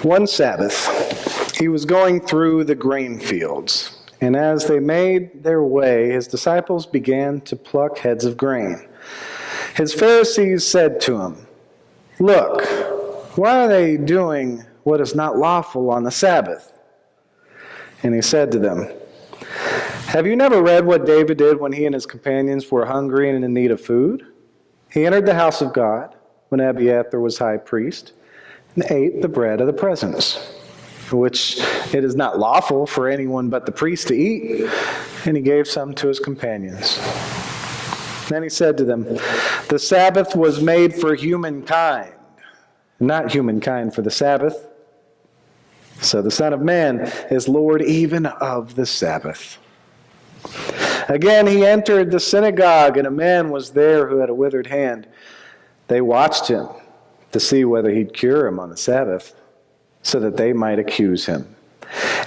One Sabbath, he was going through the grain fields, and as they made their way, his disciples began to pluck heads of grain. His Pharisees said to him, "Look, why are they doing what is not lawful on the Sabbath?" And he said to them, "Have you never read what David did when he and his companions were hungry and in need of food? He entered the house of God when Abiathar was high priest, and ate the bread of the presence, which it is not lawful for anyone but the priest to eat, and he gave some to his companions." Then he said to them, "The Sabbath was made for humankind, not humankind for the Sabbath. So the Son of Man is Lord even of the Sabbath." Again he entered the synagogue, and a man was there who had a withered hand. They watched him to see whether he'd cure him on the Sabbath, so that they might accuse him.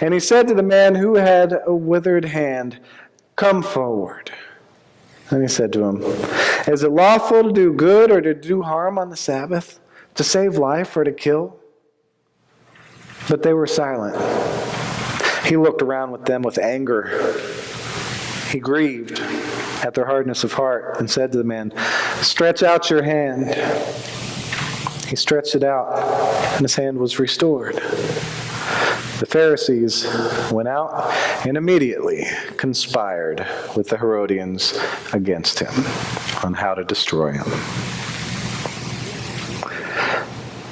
And he said to the man who had a withered hand, "Come forward." And he said to him, "Is it lawful to do good or to do harm on the Sabbath, to save life or to kill?" But they were silent. He looked around with them with anger. He grieved at their hardness of heart and said to the man, "Stretch out your hand." He stretched it out, and his hand was restored. The Pharisees went out and immediately conspired with the Herodians against him on how to destroy him.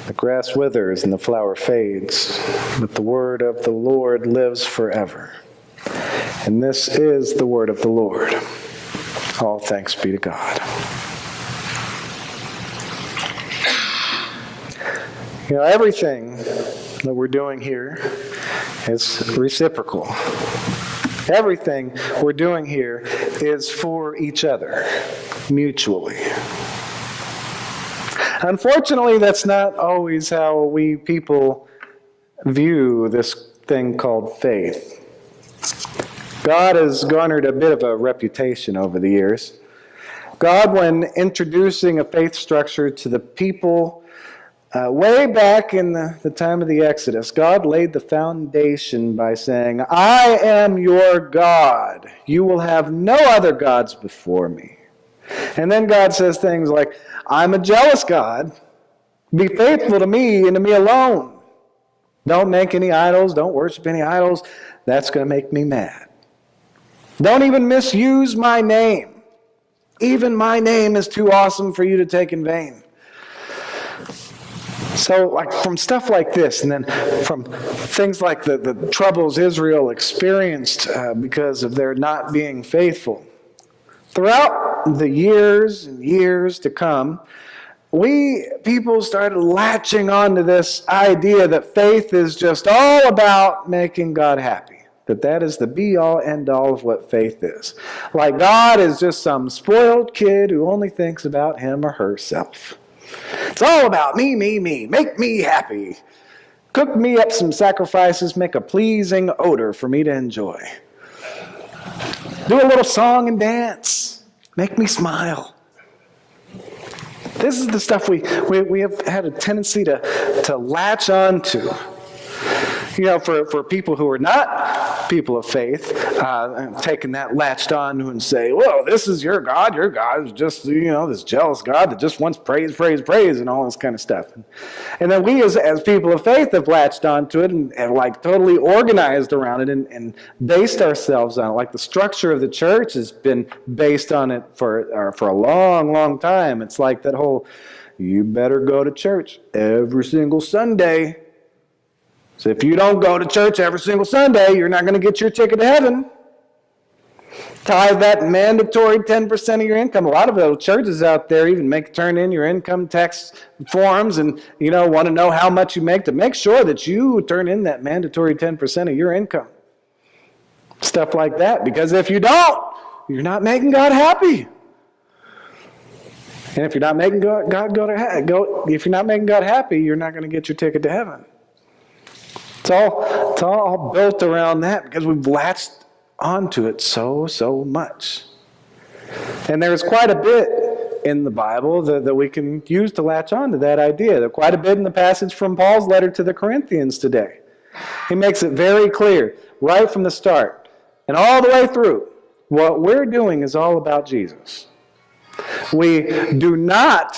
The grass withers and the flower fades, but the word of the Lord lives forever. And this is the word of the Lord. All thanks be to God. You know, everything that we're doing here is reciprocal. Everything we're doing here is for each other, mutually. Unfortunately, that's not always how we people view this thing called faith. God has garnered a bit of a reputation over the years. God, when introducing a faith structure to the people way back in the time of the Exodus, God laid the foundation by saying, "I am your God. You will have no other gods before me." And then God says things like, "I'm a jealous God. Be faithful to me and to me alone. Don't make any idols. Don't worship any idols. That's going to make me mad. Don't even misuse my name. Even my name is too awesome for you to take in vain." So, like, from stuff like this, and then from things like the troubles Israel experienced because of their not being faithful, throughout the years and years to come, we people started latching onto this idea that faith is just all about making God happy. That is the be-all, end-all of what faith is. Like God is just some spoiled kid who only thinks about him or herself. It's all about me, me, me. Make me happy. Cook me up some sacrifices, make a pleasing odor for me to enjoy. Do a little song and dance. Make me smile. This is the stuff we have had a tendency to latch on to. You know, for people who are not people of faith, taking that latched on and say, "Well, this is your God. Your God is just, this jealous God that just wants praise, praise, praise," and all this kind of stuff. And then we as people of faith have latched onto it and like totally organized around it and based ourselves on it. Like the structure of the church has been based on it for a long, long time. It's like that whole, you better go to church every single Sunday. So if you don't go to church every single Sunday, you're not going to get your ticket to heaven. Tithe that mandatory 10% of your income. A lot of those churches out there even turn in your income tax forms and, want to know how much you make to make sure that you turn in that mandatory 10% of your income. Stuff like that. Because if you don't, you're not making God happy. And if you're not making if you're not making God happy, you're not going to get your ticket to heaven. It's all built around that because we've latched onto it so much. And there's quite a bit in the Bible that we can use to latch on to that idea. There's quite a bit in the passage from Paul's letter to the Corinthians today. He makes it very clear, right from the start, and all the way through, what we're doing is all about Jesus. We do not,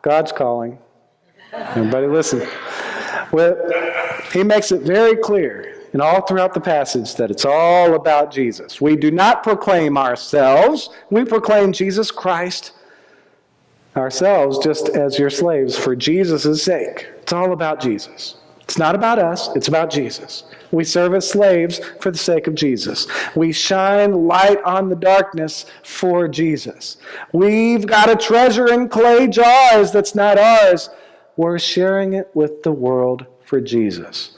God's calling. Everybody listen. He makes it very clear, and all throughout the passage, that it's all about Jesus. We do not proclaim ourselves. We proclaim Jesus Christ ourselves just as your slaves for Jesus' sake. It's all about Jesus. It's not about us. It's about Jesus. We serve as slaves for the sake of Jesus. We shine light on the darkness for Jesus. We've got a treasure in clay jars that's not ours. We're sharing it with the world for Jesus.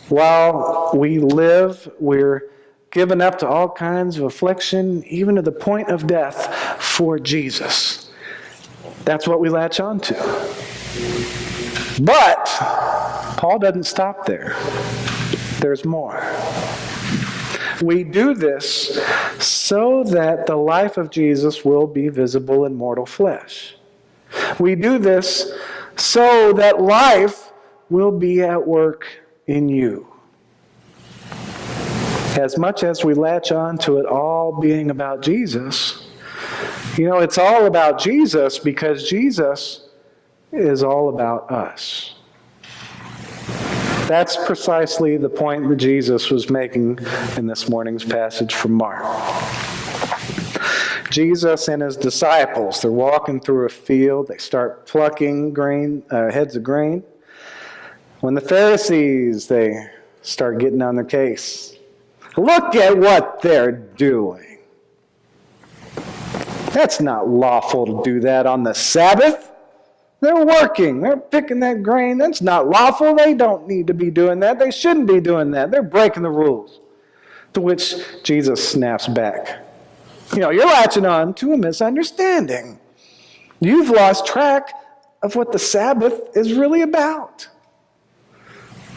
While we live, we're given up to all kinds of affliction, even to the point of death, for Jesus. That's what we latch on to. But Paul doesn't stop there. There's more. We do this so that the life of Jesus will be visible in mortal flesh. We do this so that life will be at work in you. As much as we latch on to it all being about Jesus, it's all about Jesus because Jesus is all about us. That's precisely the point that Jesus was making in this morning's passage from Mark. Jesus and his disciples, they're walking through a field. They start plucking heads of grain. When the Pharisees, they start getting on their case. Look at what they're doing. That's not lawful to do that on the Sabbath. They're working. They're picking that grain. That's not lawful. They don't need to be doing that. They shouldn't be doing that. They're breaking the rules. To which Jesus snaps back. You're latching on to a misunderstanding. You've lost track of what the Sabbath is really about.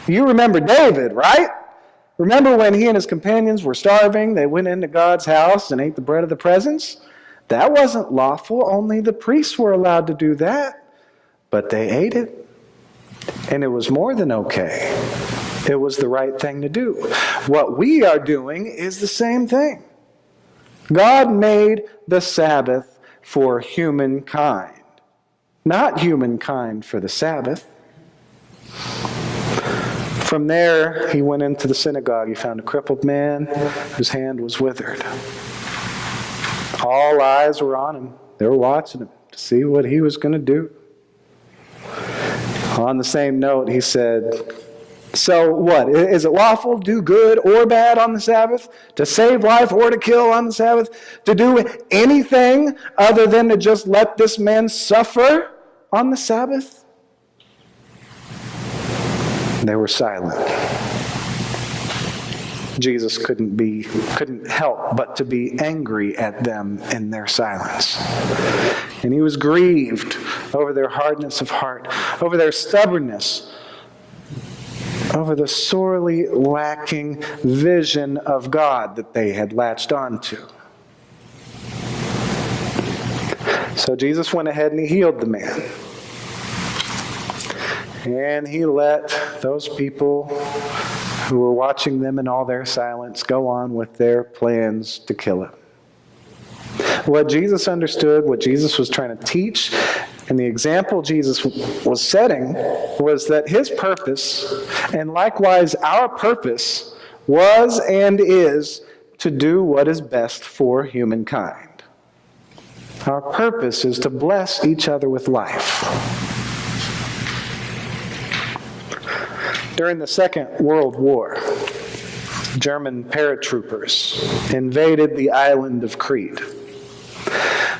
You remember David, right? Remember when he and his companions were starving? They went into God's house and ate the bread of the presence? That wasn't lawful. Only the priests were allowed to do that. But they ate it. And it was more than okay. It was the right thing to do. What we are doing is the same thing. God made the Sabbath for humankind, not humankind for the Sabbath. From there, he went into the synagogue. He found a crippled man whose hand was withered. All eyes were on him. They were watching him to see what he was going to do. On the same note, he said, so what? Is it lawful to do good or bad on the Sabbath? To save life or to kill on the Sabbath? To do anything other than to just let this man suffer on the Sabbath? They were silent. Jesus couldn't help but to be angry at them in their silence. And he was grieved over their hardness of heart, over their stubbornness, over the sorely lacking vision of God that they had latched onto. So Jesus went ahead and he healed the man. And he let those people who were watching them in all their silence go on with their plans to kill him. What Jesus understood, what Jesus was trying to teach, and the example Jesus was setting was that his purpose, and likewise our purpose, was and is to do what is best for humankind. Our purpose is to bless each other with life. During the Second World War, German paratroopers invaded the island of Crete.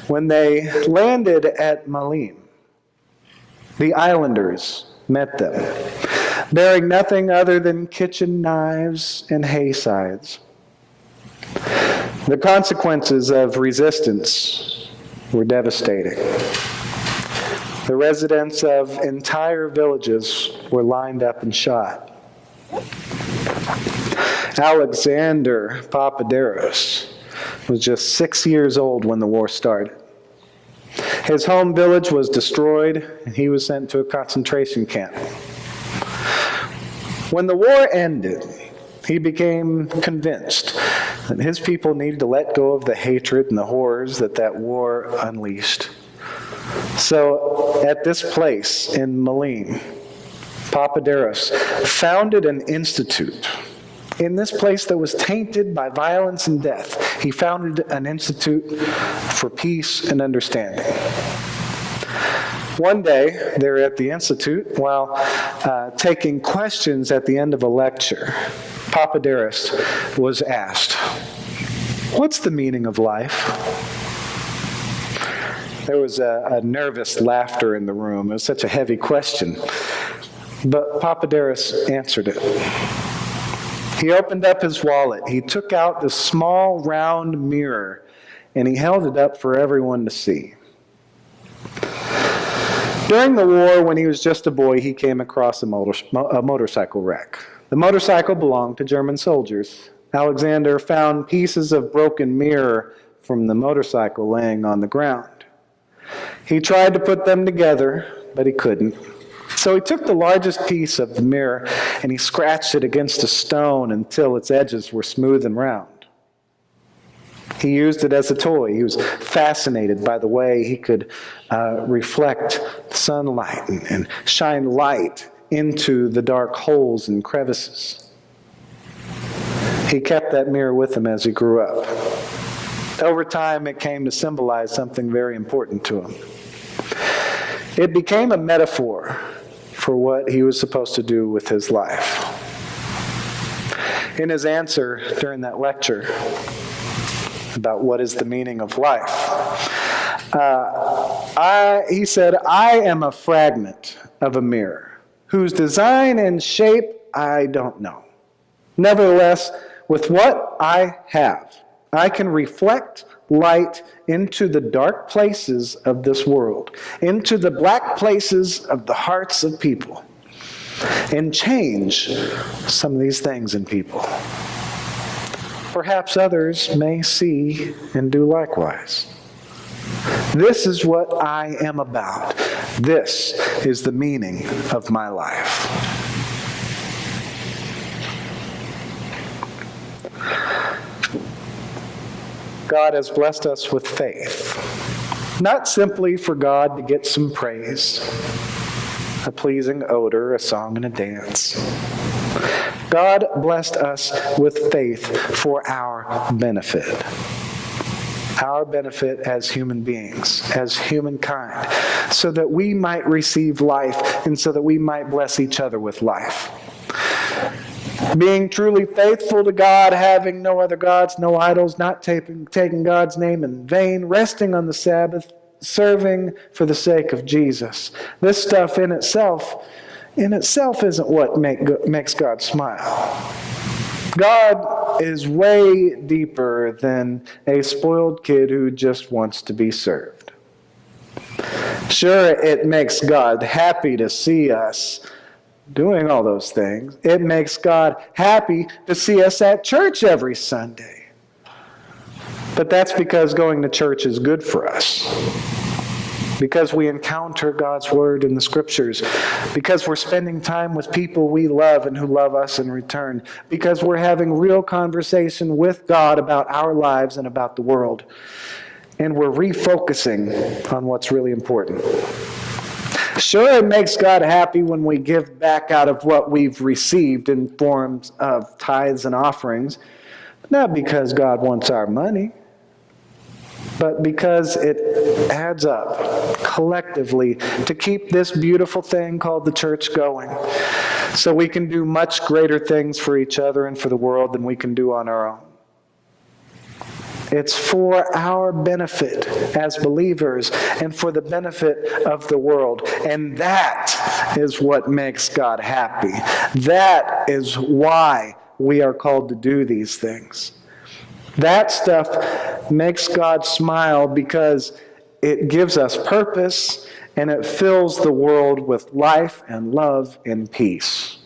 When they landed at Malin, the islanders met them, bearing nothing other than kitchen knives and hay scythes. The consequences of resistance were devastating. The residents of entire villages were lined up and shot. Alexander Papaderos was just 6 years old when the war started. His home village was destroyed, and he was sent to a concentration camp. When the war ended, he became convinced that his people needed to let go of the hatred and the horrors that war unleashed. So at this place in Malin, Papaderos founded an institute. In this place that was tainted by violence and death, he founded an institute for peace and understanding. One day, they were at the institute while taking questions at the end of a lecture. Papaderos was asked, "What's the meaning of life?" There was a nervous laughter in the room. It was such a heavy question. But Papaderos answered it. He opened up his wallet. He took out this small round mirror and he held it up for everyone to see. During the war, when he was just a boy, he came across a motorcycle wreck. The motorcycle belonged to German soldiers. Alexander found pieces of broken mirror from the motorcycle laying on the ground. He tried to put them together, but he couldn't. So he took the largest piece of the mirror and he scratched it against a stone until its edges were smooth and round. He used it as a toy. He was fascinated by the way he could reflect sunlight and shine light into the dark holes and crevices. He kept that mirror with him as he grew up. Over time, it came to symbolize something very important to him. It became a metaphor for what he was supposed to do with his life. In his answer during that lecture about what is the meaning of life, he said, "I am a fragment of a mirror, whose design and shape I don't know. Nevertheless, with what I have, I can reflect light into the dark places of this world, into the black places of the hearts of people, and change some of these things in people. Perhaps others may see and do likewise. This is what I am about. This is the meaning of my life." God has blessed us with faith, not simply for God to get some praise, a pleasing odor, a song, and a dance. God blessed us with faith for our benefit as human beings, as humankind, so that we might receive life and so that we might bless each other with life. Being truly faithful to God, having no other gods, no idols, not taking God's name in vain, resting on the Sabbath, serving for the sake of Jesus. This stuff in itself isn't what makes God smile. God is way deeper than a spoiled kid who just wants to be served. Sure, it makes God happy to see us doing all those things. It makes God happy to see us at church every Sunday. But that's because going to church is good for us. Because we encounter God's Word in the Scriptures. Because we're spending time with people we love and who love us in return. Because we're having real conversation with God about our lives and about the world. And we're refocusing on what's really important. Sure, it makes God happy when we give back out of what we've received in forms of tithes and offerings, but not because God wants our money, but because it adds up collectively to keep this beautiful thing called the church going, so we can do much greater things for each other and for the world than we can do on our own. It's for our benefit as believers and for the benefit of the world. And that is what makes God happy. That is why we are called to do these things. That stuff makes God smile because it gives us purpose and it fills the world with life and love and peace.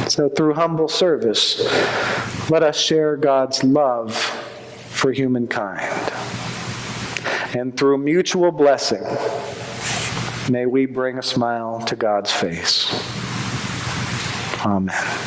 So through humble service, let us share God's love for humankind. And through mutual blessing, may we bring a smile to God's face. Amen.